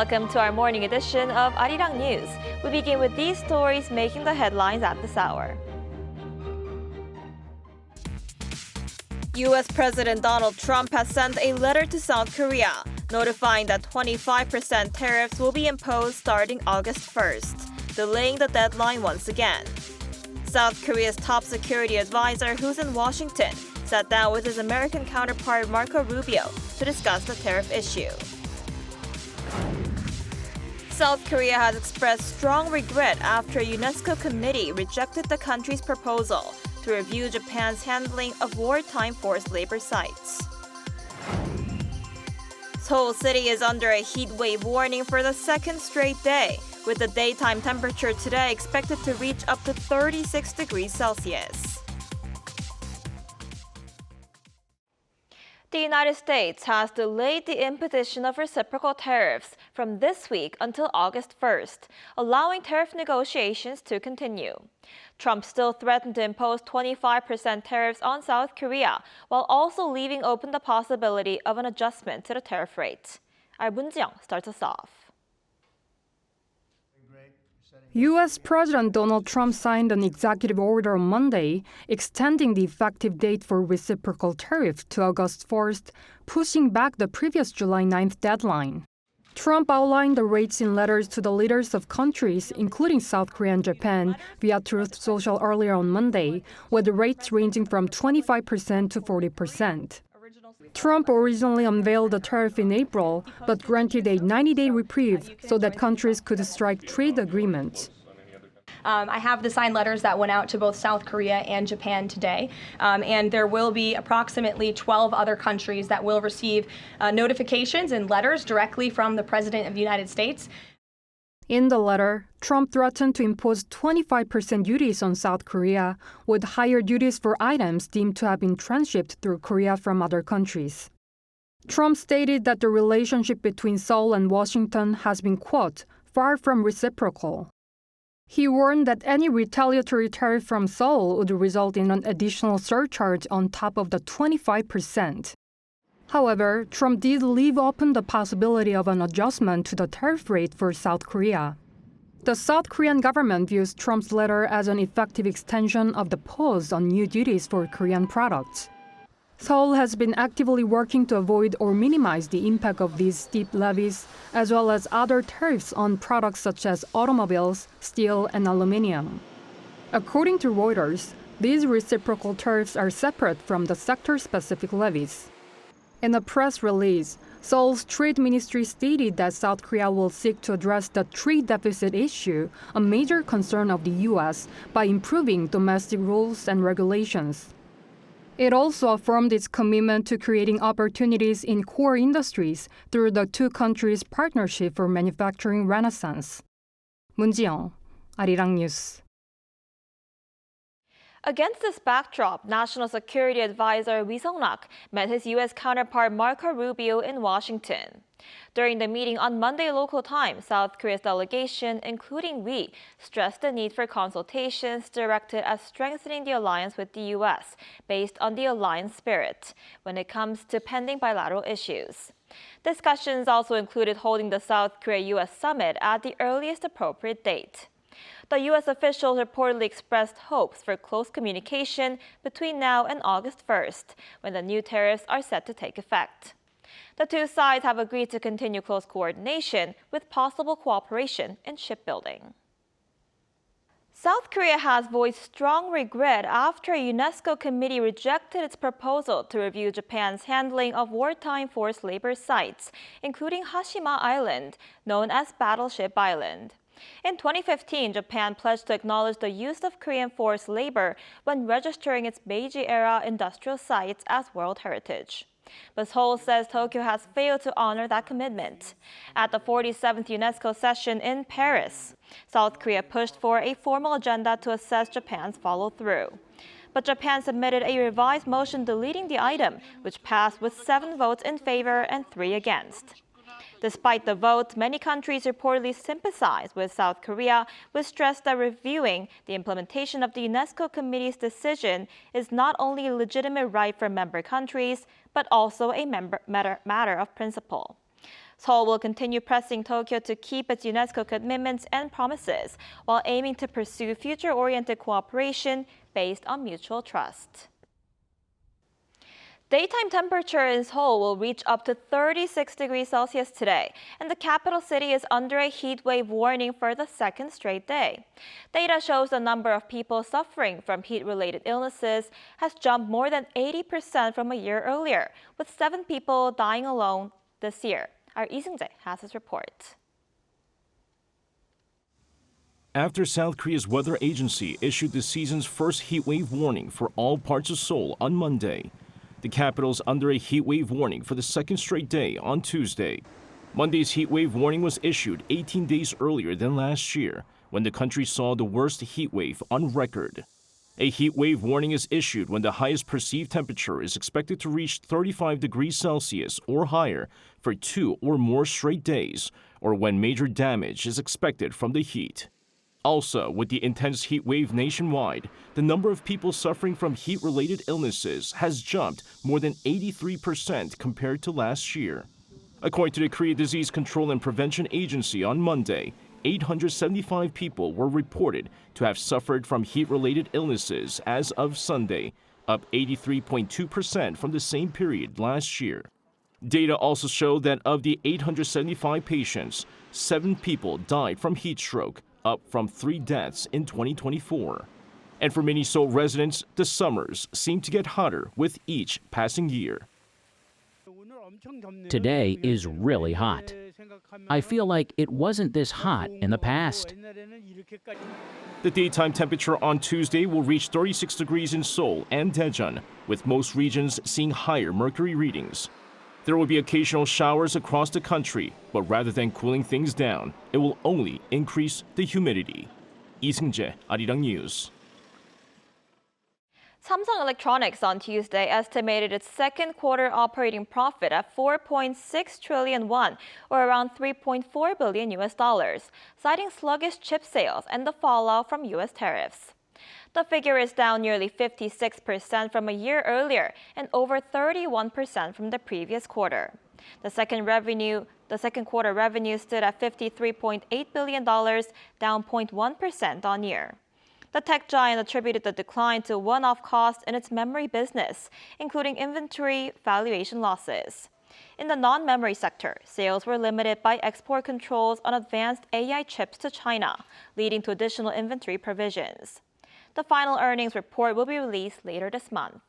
Welcome to our morning edition of Arirang News. We begin with these stories making the headlines at this hour. U.S. President Donald Trump has sent a letter to South Korea, notifying that 25% tariffs will be imposed starting August 1st, delaying the deadline once again. South Korea's top security advisor, who's in Washington, sat down with his American counterpart Marco Rubio to discuss the tariff issue. South Korea has expressed strong regret after a UNESCO committee rejected the country's proposal to review Japan's handling of wartime forced labor sites. Seoul City is under a heat wave warning for the second straight day, with the daytime temperature today expected to reach up to 36 degrees Celsius. The United States has delayed the imposition of reciprocal tariffs from this week until August 1st, allowing tariff negotiations to continue. Trump still threatened to impose 25% tariffs on South Korea, while also leaving open the possibility of an adjustment to the tariff rate. Our Moon Ji-young starts us off. U.S. President Donald Trump signed an executive order on Monday extending the effective date for reciprocal tariff to August 1st, pushing back the previous July 9th deadline. Trump outlined the rates in letters to the leaders of countries, including South Korea and Japan, via Truth Social earlier on Monday, with the rates ranging from 25% to 40%. Trump originally unveiled the tariff in April, but granted a 90-day reprieve so that countries could strike trade agreements. I have the signed letters that went out to both South Korea and Japan today, and there will be approximately 12 other countries that will receive notifications and letters directly from the President of the United States. In the letter, Trump threatened to impose 25% duties on South Korea, with higher duties for items deemed to have been transshipped through Korea from other countries. Trump stated that the relationship between Seoul and Washington has been, quote, far from reciprocal. He warned that any retaliatory tariff from Seoul would result in an additional surcharge on top of the 25%. However, Trump did leave open the possibility of an adjustment to the tariff rate for South Korea. The South Korean government views Trump's letter as an effective extension of the pause on new duties for Korean products. Seoul has been actively working to avoid or minimize the impact of these steep levies, as well as other tariffs on products such as automobiles, steel, and aluminum. According to Reuters, these reciprocal tariffs are separate from the sector-specific levies. In a press release, Seoul's trade ministry stated that South Korea will seek to address the trade deficit issue, a major concern of the U.S., by improving domestic rules and regulations. It also affirmed its commitment to creating opportunities in core industries through the two countries' partnership for manufacturing renaissance. Moon Ji-young, Arirang News. Against this backdrop, National Security Advisor Ri Sung-rak met his U.S. counterpart Marco Rubio in Washington. During the meeting on Monday local time, South Korea's delegation, including Ri, stressed the need for consultations directed at strengthening the alliance with the U.S. based on the alliance spirit when it comes to pending bilateral issues. Discussions also included holding the South Korea-U.S. summit at the earliest appropriate date. The U.S. officials reportedly expressed hopes for close communication between now and August 1st, when the new tariffs are set to take effect. The two sides have agreed to continue close coordination with possible cooperation in shipbuilding. South Korea has voiced strong regret after a UNESCO committee rejected its proposal to review Japan's handling of wartime forced labor sites, including Hashima Island, known as Battleship Island. In 2015, Japan pledged to acknowledge the use of Korean forced labor when registering its Meiji-era industrial sites as World Heritage. But Seoul says Tokyo has failed to honor that commitment. At the 47th UNESCO session in Paris, South Korea pushed for a formal agenda to assess Japan's follow-through. But Japan submitted a revised motion deleting the item, which passed with 7 votes in favor and 3 against. Despite the vote, many countries reportedly sympathize with South Korea, which stressed that reviewing the implementation of the UNESCO committee's decision is not only a legitimate right for member countries, but also a matter of principle. Seoul will continue pressing Tokyo to keep its UNESCO commitments and promises while aiming to pursue future-oriented cooperation based on mutual trust. Daytime temperature in Seoul will reach up to 36 degrees Celsius today, and the capital city is under a heat wave warning for the second straight day. Data shows the number of people suffering from heat-related illnesses has jumped more than 80% from a year earlier, with 7 people dying alone this year. Our Lee Seung-jae has his report. After South Korea's weather agency issued the season's first heat wave warning for all parts of Seoul on Monday, the capital's under a heat wave warning for the second straight day on Tuesday. Monday's heat wave warning was issued 18 days earlier than last year, when the country saw the worst heat wave on record. A heat wave warning is issued when the highest perceived temperature is expected to reach 35 degrees Celsius or higher for 2 or more straight days, or when major damage is expected from the heat. Also, with the intense heat wave nationwide, the number of people suffering from heat-related illnesses has jumped more than 83% compared to last year. According to the Korea Disease Control and Prevention Agency on Monday, 875 people were reported to have suffered from heat-related illnesses as of Sunday, up 83.2% from the same period last year. Data also showed that of the 875 patients, 7 people died from heat stroke, up from 3 deaths in 2024. And for many Seoul residents, the summers seem to get hotter with each passing year. Today is really hot. I feel like it wasn't this hot in the past. The daytime temperature on Tuesday will reach 36 degrees in Seoul and Daejeon, with most regions seeing higher mercury readings. There will be occasional showers across the country, but rather than cooling things down, it will only increase the humidity. Lee Seung-jae, Arirang News. Samsung Electronics on Tuesday estimated its second quarter operating profit at 4.6 trillion won, or around $3.4 billion, citing sluggish chip sales and the fallout from U.S. tariffs. The figure is down nearly 56% from a year earlier and over 31% from the previous quarter. The second quarter revenue stood at $53.8 billion, down 0.1% on year. The tech giant attributed the decline to one-off costs in its memory business, including inventory valuation losses. In the non-memory sector, sales were limited by export controls on advanced AI chips to China, leading to additional inventory provisions. The final earnings report will be released later this month.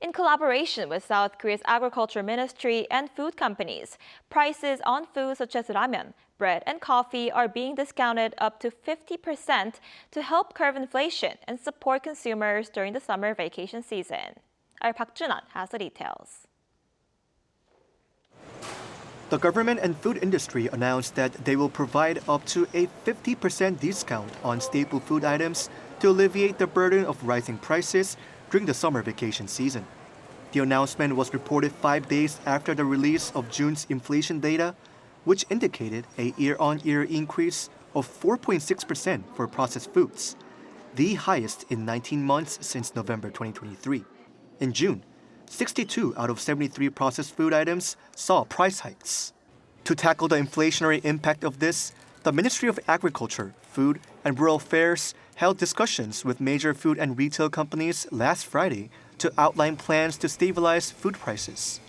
In collaboration with South Korea's Agriculture Ministry and food companies, prices on foods such as ramen, bread, and coffee are being discounted up to 50% to help curb inflation and support consumers during the summer vacation season. Our Park Jun-an has the details. The government and food industry announced that they will provide up to a 50% discount on staple food items to alleviate the burden of rising prices during the summer vacation season. The announcement was reported 5 days after the release of June's inflation data, which indicated a year-on-year increase of 4.6% for processed foods, the highest in 19 months since November 2023. In June, 62 out of 73 processed food items saw price hikes. To tackle the inflationary impact of this, the Ministry of Agriculture, Food, and Rural Affairs held discussions with major food and retail companies last Friday to outline plans to stabilize food prices.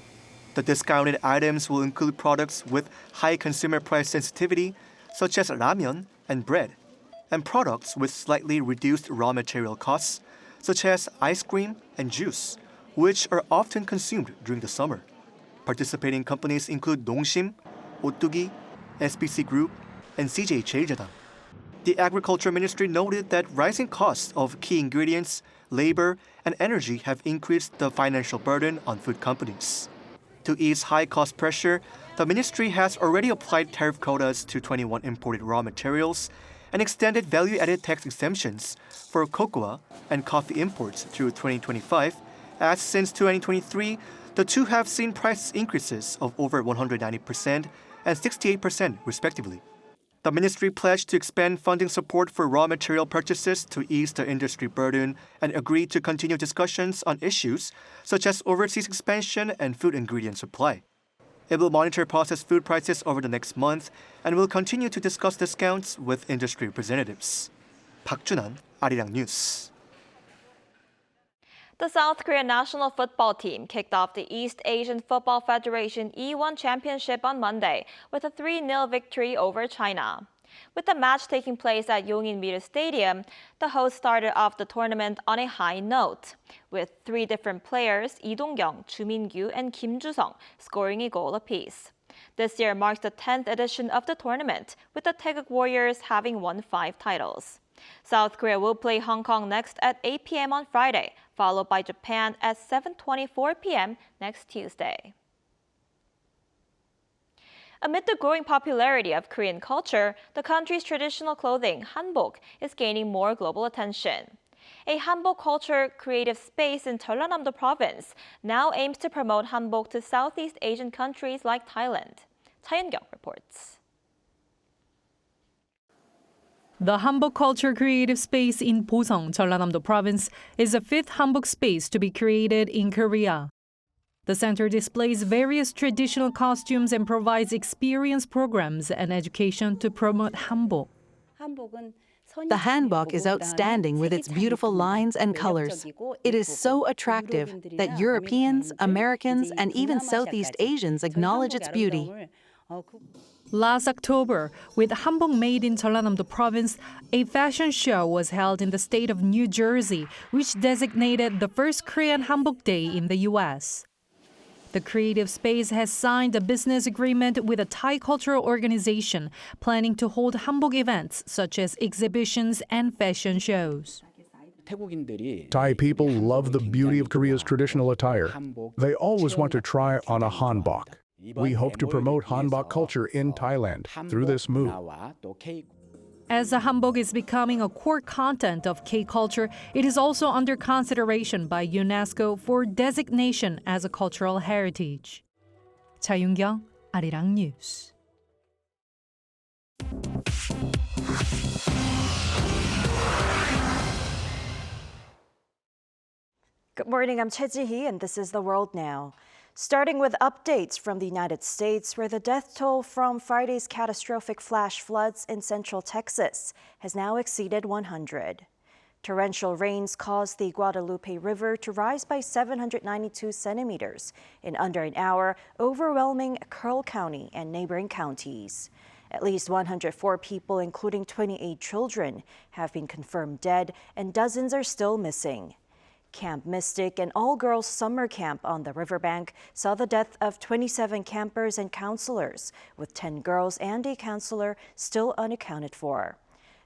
The discounted items will include products with high consumer price sensitivity, such as ramen and bread, and products with slightly reduced raw material costs, such as ice cream and juice, which are often consumed during the summer. Participating companies include Dongsim, Otugi, SBC Group, and CJ Cheiljedang. The Agriculture Ministry noted that rising costs of key ingredients, labor, and energy have increased the financial burden on food companies. To ease high cost pressure, the ministry has already applied tariff quotas to 21 imported raw materials and extended value-added tax exemptions for cocoa and coffee imports through 2025, as since 2023, the two have seen price increases of over 190% and 68% respectively. The ministry pledged to expand funding support for raw material purchases to ease the industry burden and agreed to continue discussions on issues such as overseas expansion and food ingredient supply. It will monitor processed food prices over the next month and will continue to discuss discounts with industry representatives. Park Junan, Arirang News. The South Korean national football team kicked off the East Asian Football Federation E1 Championship on Monday with a 3-0 victory over China. With the match taking place at Yongin-Miru Stadium, the hosts started off the tournament on a high note, with 3 different players, Lee Dong-kyung, Chu Min-gyu, and Kim Ju-sung, scoring a goal apiece. This year marks the 10th edition of the tournament, with the Taeguk Warriors having won 5 titles. South Korea will play Hong Kong next at 8 p.m. on Friday, followed by Japan at 7:24 p.m. next Tuesday. Amid the growing popularity of Korean culture, the country's traditional clothing, Hanbok, is gaining more global attention. A Hanbok culture creative space in Jeollanam-do province now aims to promote Hanbok to Southeast Asian countries like Thailand. Cha Eun-kyung reports. The Hanbok Culture Creative Space in Boseong, Jeollanam-do province, is the 5th Hanbok space to be created in Korea. The center displays various traditional costumes and provides experience programs and education to promote Hanbok. The hanbok is outstanding with its beautiful lines and colors. It is so attractive that Europeans, Americans, and even Southeast Asians acknowledge its beauty. Last October, with Hanbok made in Jeollanam-do province, a fashion show was held in the state of New Jersey, which designated the first Korean Hanbok Day in the U.S. The creative space has signed a business agreement with a Thai cultural organization planning to hold Hanbok events such as exhibitions and fashion shows. Thai people love the beauty of Korea's traditional attire. They always want to try on a hanbok. We hope to promote hanbok culture in Thailand through this move. As the hanbok is becoming a core content of K-culture, it is also under consideration by UNESCO for designation as a cultural heritage. Cha Eun-kyung, Arirang News. Good morning, I'm Choi Ji-hee, and this is The World Now. Starting with updates from the United States, where the death toll from Friday's catastrophic flash floods in central Texas has now exceeded 100. Torrential rains caused the Guadalupe River to rise by 792 centimeters in under an hour, overwhelming Carroll County and neighboring counties. At least 104 people, including 28 children, have been confirmed dead, and dozens are still missing. Camp Mystic, an all-girls summer camp on the riverbank, saw the death of 27 campers and counselors, with 10 girls and a counselor still unaccounted for.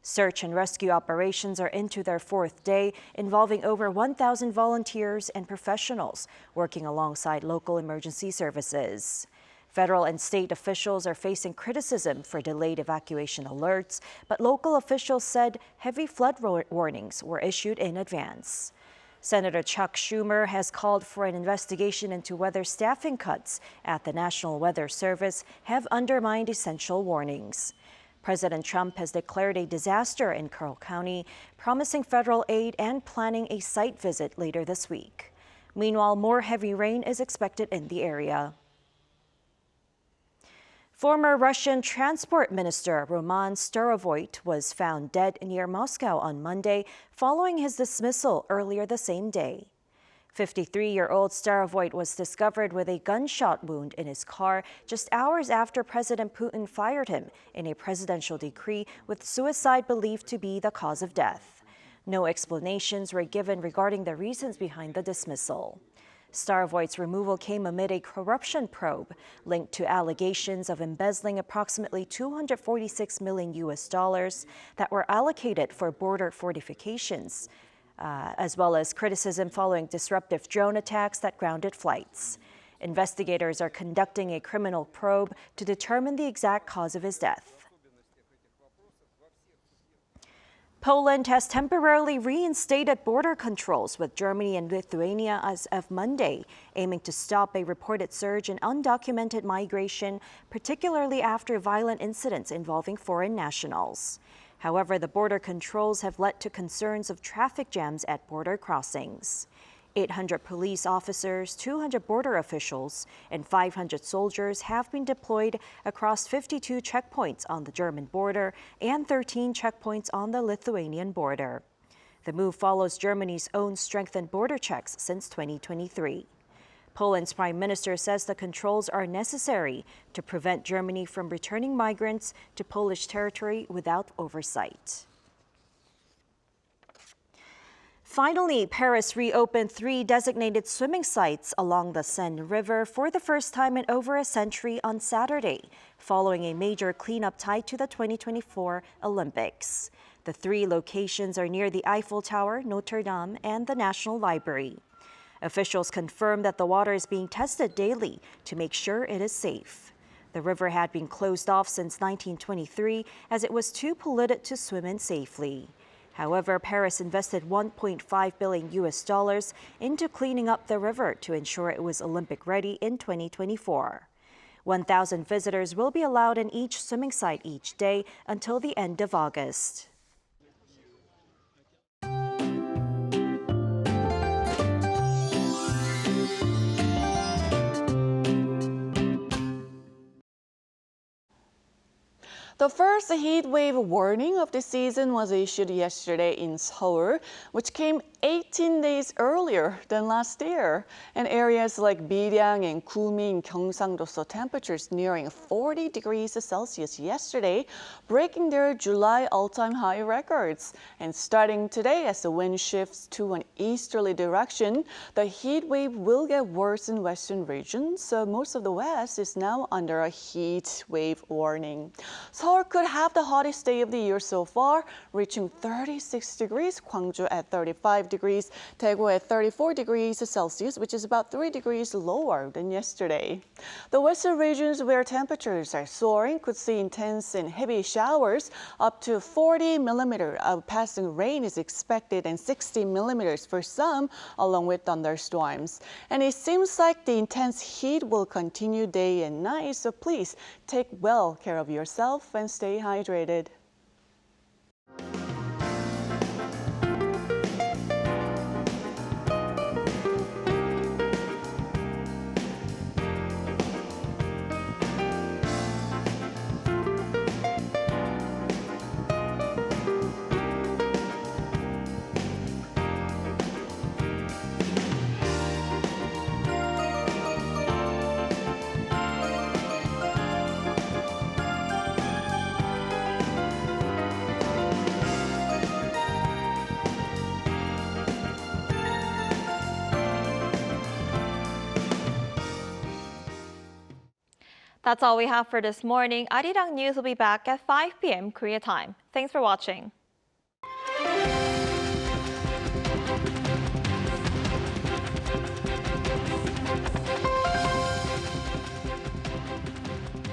Search and rescue operations are into their 4th day, involving over 1,000 volunteers and professionals working alongside local emergency services. Federal and state officials are facing criticism for delayed evacuation alerts, but local officials said heavy flood warnings were issued in advance. Senator Chuck Schumer has called for an investigation into whether staffing cuts at the National Weather Service have undermined essential warnings. President Trump has declared a disaster in Carroll County, promising federal aid and planning a site visit later this week. Meanwhile, more heavy rain is expected in the area. Former Russian Transport Minister Roman Starovoyt was found dead near Moscow on Monday following his dismissal earlier the same day. 53-year-old Starovoyt was discovered with a gunshot wound in his car just hours after President Putin fired him in a presidential decree, with suicide believed to be the cause of death. No explanations were given regarding the reasons behind the dismissal. Starovoyt's removal came amid a corruption probe linked to allegations of embezzling approximately $246 million that were allocated for border fortifications, as well as criticism following disruptive drone attacks that grounded flights. Investigators are conducting a criminal probe to determine the exact cause of his death. Poland has temporarily reinstated border controls with Germany and Lithuania as of Monday, aiming to stop a reported surge in undocumented migration, particularly after violent incidents involving foreign nationals. However, the border controls have led to concerns of traffic jams at border crossings. 800 police officers, 200 border officials, and 500 soldiers have been deployed across 52 checkpoints on the German border and 13 checkpoints on the Lithuanian border. The move follows Germany's own strengthened border checks since 2023. Poland's prime minister says the controls are necessary to prevent Germany from returning migrants to Polish territory without oversight. Finally, Paris reopened 3 designated swimming sites along the Seine River for the first time in over a century on Saturday, following a major cleanup tied to the 2024 Olympics. The 3 locations are near the Eiffel Tower, Notre Dame, and the National Library. Officials confirmed that the water is being tested daily to make sure it is safe. The river had been closed off since 1923 as it was too polluted to swim in safely. However, Paris invested $1.5 billion into cleaning up the river to ensure it was Olympic ready in 2024. 1,000 visitors will be allowed in each swimming site each day until the end of August. The first heat wave warning of the season was issued yesterday in Seoul, which came 18 days earlier than last year. And areas like Biryang and Gumi, Gyeongsangdo saw temperatures nearing 40 degrees Celsius yesterday, breaking their July all-time high records. And starting today, as the wind shifts to an easterly direction, the heat wave will get worse in western regions. So most of the west is now under a heat wave warning. Seoul could have the hottest day of the year so far, reaching 36 degrees, Gwangju at 35 degrees, Daegu at 34 degrees Celsius, which is about 3 degrees lower than yesterday. The western regions where temperatures are soaring could see intense and heavy showers. Up to 40 millimeters of passing rain is expected and 60 millimeters for some, along with thunderstorms. And it seems like the intense heat will continue day and night, so please take well care of yourself and stay hydrated. That's all we have for this morning. Arirang News will be back at 5 p.m. Korea time. Thanks for watching.